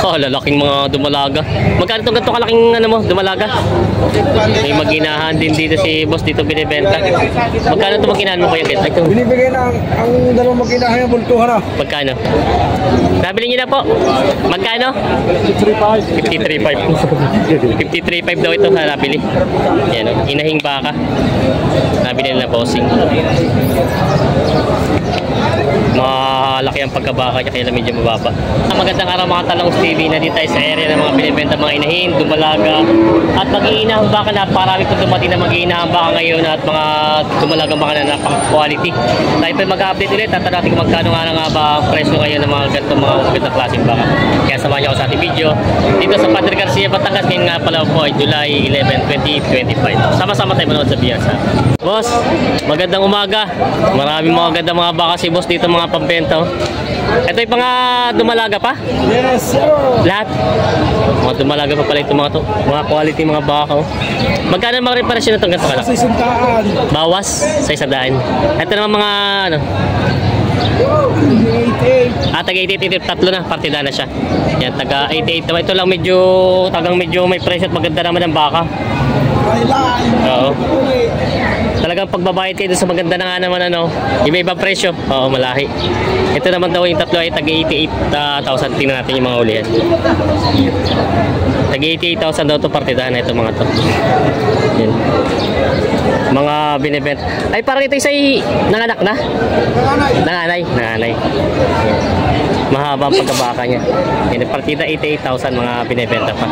Oh, lalaking mga dumalaga. Magkano itong ganito kalaking ano mo, dumalaga? May maginahan din dito si boss dito binibenta. Magkano ito maginahan mo kuya Kit? Binibigay na ang dalawang maginahan yung bultuhan na. Magkano? Nabili niyo na po. Magkano? 53.5. 53.5 daw ito na nabili. Yan o, inahing baka. Nabili na bossing. Malaki ang pagkabaka niya kaya medyo mababa. Magandang araw mga Talong TV, na dito tayo sa area ng mga binibenta mga inahin, dumalaga at mag-iinahang baka. Napakarami po dumating na mag-iinahang baka ngayon at mga dumalagang baka na napaka-quality. Tayo pa mag-update ulit at natin kung magkano nga ba ang presyo ngayon ng mga ganitong mga magandang klaseng baka. Kaya samahan niyo ako sa ating video dito sa Padre Garcia, Batangas. Ngayon nga pala po ay July 11, 2025. Sama-sama tayo manood sa Biyansa. Boss, magandang umaga. Maraming mga gandang mga baka si boss dito, mga pambenta. Ito yung mga dumalaga pa? Yes, sir. Lahat? Mga dumalaga pa pala ito mga to. Mga quality mga baka. Magkano mga reparasyon na itong ganito kalaki? Sa 100. Bawas sa 100. Ito naman mga ano? Taga 88, tatlo na, partida na siya. Yan, taga 88. Ito lang medyo may presyo at maganda naman ang baka. Oo. Talagang pagbabayad kayo sa maganda na nga naman ano, iba-ibang presyo. Oo, malahi. Ito naman daw yung tatlo ay taga 88,000. Tingnan natin yung mga ulihan. Taga 88,000 daw ito, partidahan na ito mga to. Yan. Mga binibenta. Ay, parang ito isa'y nanganak na? Nanganay. Mahaba ang pagkabaka niya. Yan, partida 88,000 mga binibenta pa.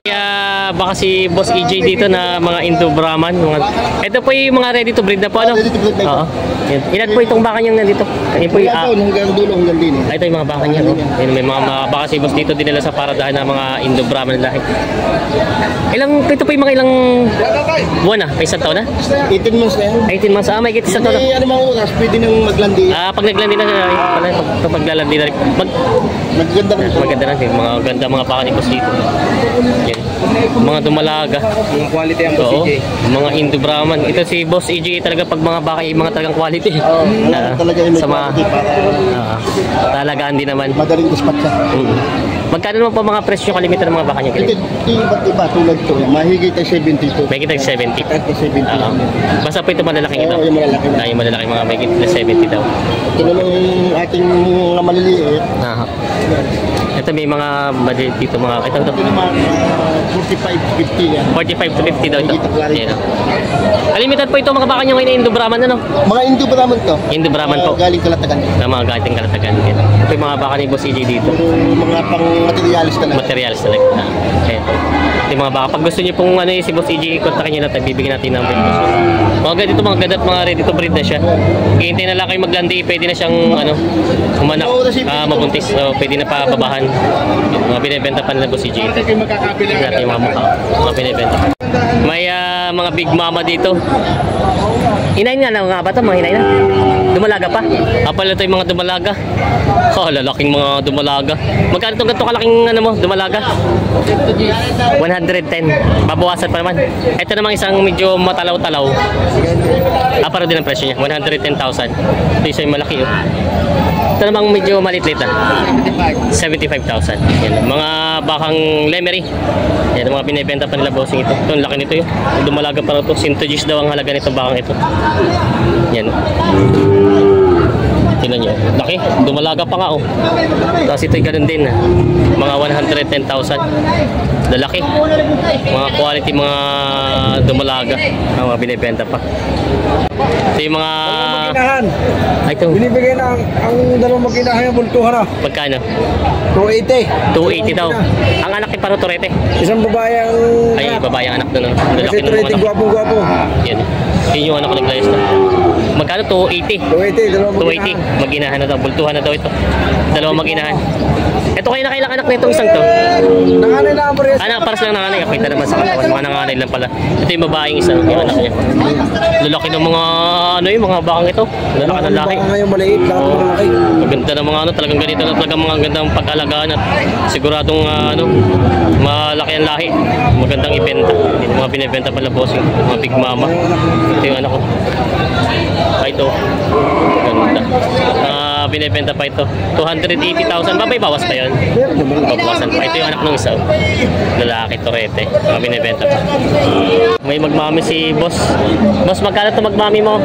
Kaya baka si Boss EJ dito na mga Indo Brahman. Ito po yung mga ready to breed na po, ano? Oo. Ilan po itong baka niyang nandito? Ito po yung hanggang dulo, hanggang din. Ito yung mga baka niya. May mga baka si Boss dito dinala sa paradahan ng mga Indo Brahman lahi. Ito po yung mga ilang buwan na? May isang taon na? 18 months na yan. 18 months. May isang taon na. Ano mga oras, pwede nang maglandi. Pag naglandi na paglalandi na rin. Maganda na rin. Mga ganda mga baka ni Boss dito. Yan. Mga dumalaga. Mga quality ang Boss EJ. Mga Indo Brahman. Ito si Boss EJ talaga pag mga baka yung mga talagang quality. Talaga yung quality para talagaan din naman. Madaling dispatch siya. Magkano naman po mga presyo kalimitan ng mga baka niya? Iba't iba tulad ito. Mahigit ay 72. May kitang 70. 70. Basta po ito malalaking ito. Oo, yung malalaki. Yung malalaki mga may kitang 70 daw. Ito naman ating mga maliliit. Ito may mga maliit dito mga ito. Ito naman 45-50 yan. 45 to 50 daw ito. Limited po ito mga baka niyo ngayon Indo Brahman, ano? Mga Indo Brahman to. Indo Brahman po. Galing Kalatagan. Mga galing Kalatagan. Ito yung mga baka ni Boss EJ dito. Mga pang materialis talaga. Materialis talaga. Ito yung mga baka. Pag gusto niyo pong ano si Boss EJ, kontakin niyo natin. Bibigyan natin ng video. Mga ganito mga ganda at mga ready to breed na siya. Hihintay na lang kayo maglandi, pwede na siyang ano, umanak, mabuntis. So, pwede na pa babahan. Mga binibenta pa nila Boss EJ. Natin yung mga mukha. Mga binibenta. May mga big mama dito. Inahin nga lang nga ba ito? Mga inahin na? Dumalaga pa? Pala ito yung mga dumalaga. Lalaking mga dumalaga. Magkano itong ganito kalaking ano mo, dumalaga? 110. Babawasan pa naman. Ito namang isang medyo matalaw-talaw. Para din ang presyo niya. 110,000. Ito isa yung malaki. Ito namang medyo malit-lit na. 75,000. Mga bakang lemery. Yan, mga binibenta pa nila bossing ito. Ito, ang laki nito yun. Dumalaga pa ito. 100 daw ang halaga nitong bakang ito. Yan. Tingnan nyo. Laki. Dumalaga pa nga, oh. Tapos ito'y ganun din. Mga 110,000. Lalaki. Mga quality, mga dumalaga. Mga binibenta pa. Ito yung mga... Ito. Binibigay na ang dalawang maginahan yung bultuhan na. Pagkano? 280. 280 daw. Ang anak ni Parotorete. Isang babae ang... Ay, babae ang anak doon. Kasi Torete, guwapo-guwapo. Yan. Yun yung anak ko naglayas na. Magkano? 280. 280. Maginahan na daw. Bultuhan na daw ito. Dalawang maginahan. Ito kayo na kailang anak na itong isang to. Nanganay lang ang pares. Anak, paras lang nanganay. Kita naman sa katawan. Mga nanganay lang pala. Ito yung babaeng isa. Yung anak niya. Lalaki ng mga ano yung mga bakang ito. Lalaki ng laki. Baka ngayon maliit. Lahat ng malaki. Maganda ng mga ano. Talagang ganito na talagang mga gandang pag-alagaan at siguradong ano, malaki ang lahi. Magandang ibenta. Mga binibenta pala bossing. Mga big mama. Ito yung anak ko. Ito. Ganda. binibenta pa ito. 280,000. Babay, bawas pa yun. Meron naman lang. Babawasan pa. Ito yung anak ng isa. Lalaki, Torete. Mga binibenta pa. May magmami si boss. Boss, magkano ito magmami mo?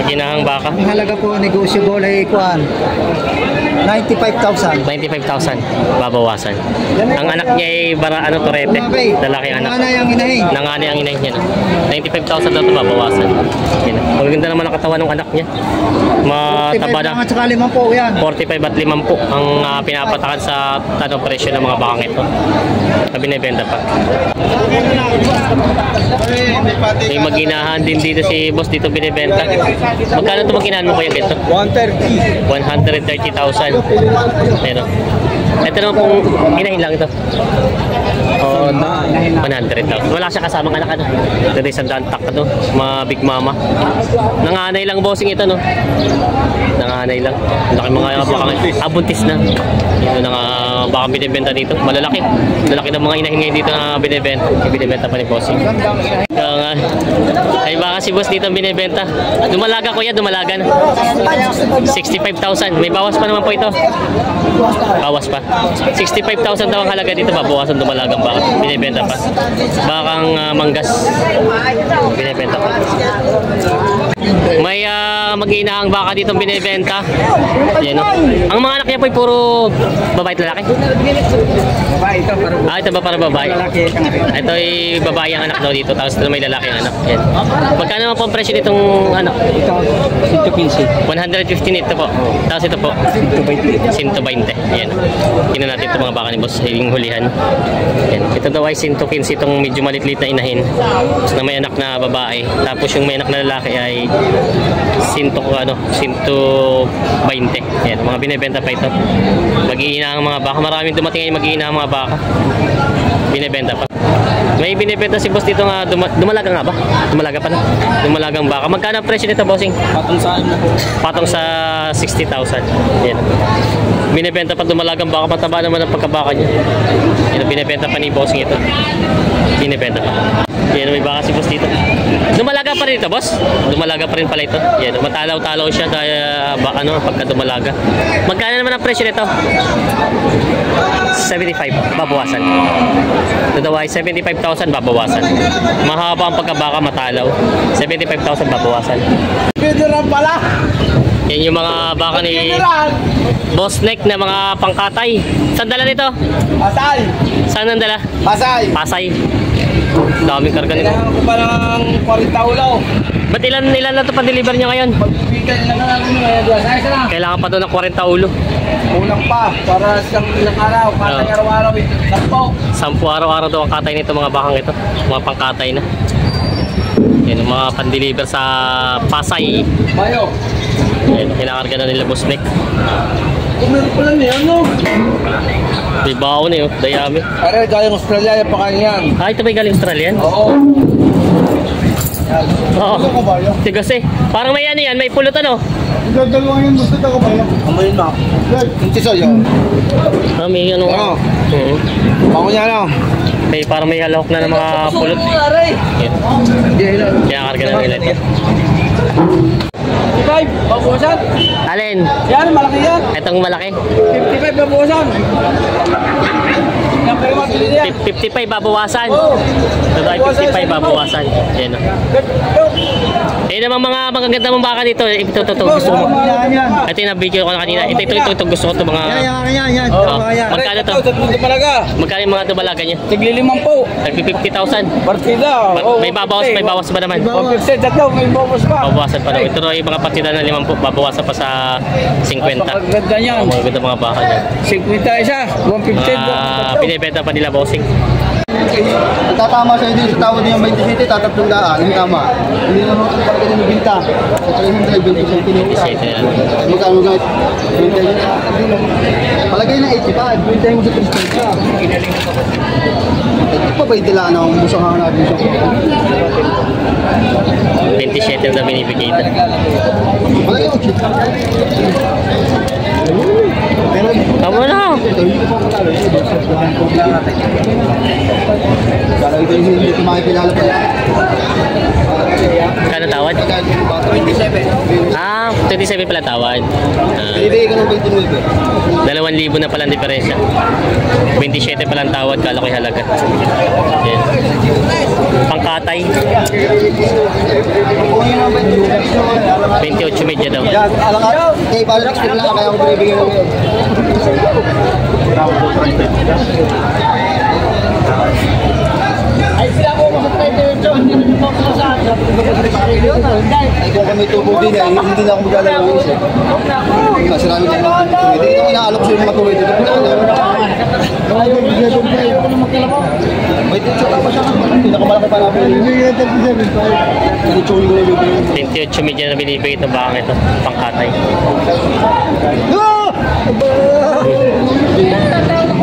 Ginahang baka. Ang halaga po negotiable ay kuan 95,000. 95,000. Babawasan. Ang anak niya ay Torete. Lalaki ang anak. Ano yung inahin? Nangani ang inahin niya. 95,000 daw ito babawasan. Yan. Maganda naman ang katawan ng anak niya. Mataba na. At saka 5 po yan. 45 at 50 po ang pinapatakan sa presyo ng mga bakang ito. Na binibenta pa. May maginahan din dito si boss dito binibenta. Magkano ito maginahan mo kuya dito? 130. 130,000. Pero ito naman pong inahin lang ito. Oh, 100,000. Wala siya kasamang anak ano. Ito isang dantak ito. Mga big mama. Nanganay lang bossing ito no. Nanganay lang. Laki mga bakang abuntis na. Ito na nga baka binibenta dito. Malalaki. Malalaki ng mga inahin ngayon dito na binibenta. Binibenta pa ni bossing. Kaya nga. Ay baka si boss dito binibenta. Dumalaga kuya, dumalaga na. 65,000. May bawas pa naman po ito. Bawas pa. 65,000 daw ang halaga dito. Babawasan dumalagang baka. Binibenta pa. Bakang manggas. Binibenta pa. May mag-iinahang baka dito binibenta. Yan no. Ang mga anak niya po ay puro babae at lalaki. Babae ito para Ito ba para babae? lalaki. Ito ay babae ang anak daw dito. Tapos ito may lalaki ang anak. Yan. Magkano naman po ang presyo nitong anak? Ito, 115. 115 ito po. Tapos ito po. 120. Yan. Tingnan natin itong mga baka ni boss. Yung hulihan. Yan. Ito daw ay 115 itong medyo malitlit na inahin. Tapos na may anak na babae. Tapos yung may anak na lalaki ay 120. Yan. Mga binibenta pa ito. Mag-iina ang mga baka. Maraming dumating ay mag-iina ang mga baka. Binibenta pa. May binibenta si boss dito nga dumalaga nga ba? Dumalaga pa na. Dumalagang baka. Magkano ang presyo nito bossing? Patong saan mo? Patong sa 60,000. Yan. Binibenta pa dumalagang baka. Mataba naman ang pagkabaka niya. Yan. Binibenta pa ni bossing ito. Binibenta pa. Yan. May baka si boss dito. Dumalaga pa rin ito boss? Dumalaga pa rin pala ito. Yan. Matalaw-talaw siya dahil pagka dumalaga. Magkano naman ang presyo nito? 75. Babawasan. Ito daw ay 75,000 babawasan. Mahaba ang pagkabaka matalaw. 75,000 babawasan. Federal pala. Yan yung mga baka ni Boss Neck na mga pangkatay. Saan dala nito? Pasay. Saan ang dala? Pasay. Pasay. Daming karga nito. Kailangan ko pa ng 40 ulaw. Ba't ilan na ito pa-deliver nyo ngayon? Pagbibigyan lang natin ngayon. Ayos na. Kailangan pa doon ng 40 ulo. Kulang pa. Para sa ilang araw. Katay araw-araw. 10 araw-araw daw ang katay nito mga bakang ito. Mga pangkatay na. Yan, mga pan-deliver sa Pasay. Mayo. Yan, kinakarga na nila Boss Neck. Meron pala niya, no? May baon eh, dayami. Are, galing Australia, yung pakain yan. Ito ba galing Australian? Oo. Oo. Tigas eh. Parang may ano yan, may pulot ano? Dalawang yung gusto ko ba yan? Amoy na. Yung tiso yun. May ano? Oo. Bango niya lang. May parang may halahok na ng mga pulot. Yan. Kinakarga na nila ito. 55, babuwasan. Alin? Yan, malaki yan. Itong malaki. 55, babuwasan. Yan, pero mabili niya. 55 babawasan. Oo. Ito ay 55 babawasan. Yan. Eh naman mga magaganda mong baka dito. Ito gusto mo. Ito yung na-video ko na kanina. Ito gusto ko ito mga... Yan. Magkano to? Magkano yung mga dumalaga niya? Tigli 5 po. Nagpi 50,000. Partida. May babawas ba naman? 1% at daw, may bawas pa. Babawasan pa daw. Ito raw yung mga partida na 50 babawasan pa sa 50. Napakaganda niyan. Mga ganda mga baka niya. 50 isa, 150. Binibenta pa nila bossing. Ang tatama sa hindi sa tawad niya 27, tatatlong daan. Ang tama. Hindi naman ito pala ganyan binta. Sa 300, 27 kinuha. Magkano guys? Palagay na 85. Binta mo sa 300. Ito pa ba yung tila na ang busang hanapin siya? 27 na binibigay ito. Palagay mo, shit. Tama na. Kala ito yung hindi ko makikilala pa. Kano tawad? 27. Ito 27 pala tawad. Binibigay ko ng 29. 2,000 na pala ang diferensya. 27 pala ang tawad, kala ko yung halaga. Yan. Pangkatay. Kung yun ang 28 medya daw. yan, alam ka, kaya balik explain lang kaya ako binibigay ng yun. Ay, sila ko masakit tayo dito. Hindi mo mapasasahan. Ay kung kami tubo din eh, hindi na ako maglalaro ng isa. Kasi namin na yung hindi ko inaalok sa yung mga tuloy dito. Ayaw ko na magkalabaw. May titsura pa siya. Pinakamalaki pa namin. Hindi nga 37. Kanitsuri ko na yung bibigay. 28 medya na binibigay itong bakang ito. Pangkatay.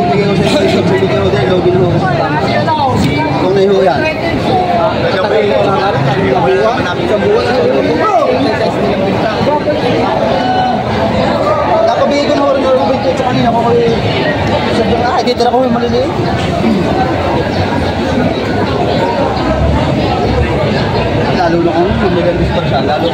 Bibigay ko sa iyo, bibigay ko dahil login mo. Kung nahiho yan. Napabigay ko na rin ng Rubin Kito kanina ko kayo. Ay, dito na ko yung maliliit. Lalo na kung lumilalis pa siya. Lalo